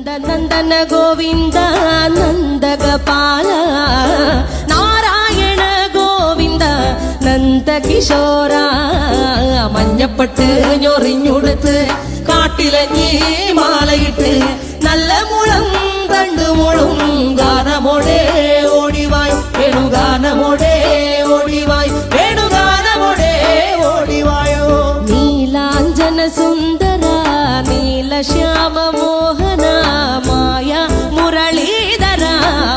നന്ദന ഗോവിന്ദ നന്ദഗപാല നാരായണ ഗോവിന്ദ നന്ദകിശോര മഞ്ഞപ്പെട്ട് ഞൊറിഞ്ഞുടുത്ത് കാട്ടിലഞ്ഞി മാലയിട്ട് നല്ല മുളം തണ്ടുമുളും ഗാനമോടെ ഓടിവായ് വേണുഗാനമോടെ ഓടിവായ് വേണുഗാനമോടെ ഓടിവായോ നീലാഞ്ജന സുന്ദര നീലശ്യാമ മോഹന മായ മുരളീധര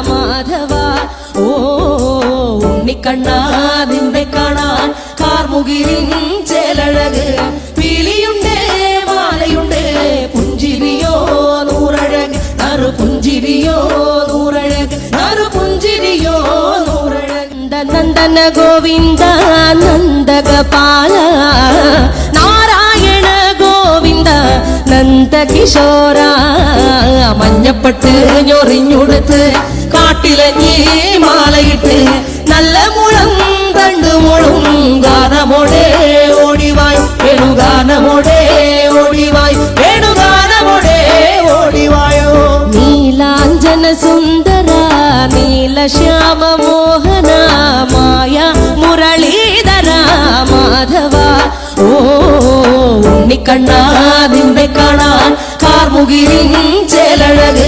മാധവ ഓ ഉണ്ണിക്കണ്ണാ നിന്നെ കാണാൻ കാർമുകിലിൻ ചേലഴക് പീലിയുണ്ട് മാലയുണ്ട് പുഞ്ചിരിയോ നൂറഴക് നറു പുഞ്ചിരിയോ നൂറഴക് നറു പുഞ്ചിരിയോ നൂറഴക് നന്ദന ഗോവിന്ദ നന്ദഗപാല നാരായണ ഗോവിന്ദ നന്ദകിശോര മഞ്ഞപ്പെട്ട് ഞൊറിഞ്ഞുടുത്ത് കാട്ടിലഞ്ഞി മാലയിട്ട് നല്ല മുളം തണ്ടുമുളും ഗാനമോടെ ഓടിവായ് വേണുഗാനമോടെ ഓടിവായ് വേണുഗാനമോടെ ഓടിവായോ നീലാഞ്ജന സുന്ദര നീലശ്യാമ മോഹന മായ മുരളീധര മാധവ ഓ ഉണ്ണിക്കണ്ണാ നിന്നെ കാണാൻ കാർമുകിലിൻ ചേലഴക്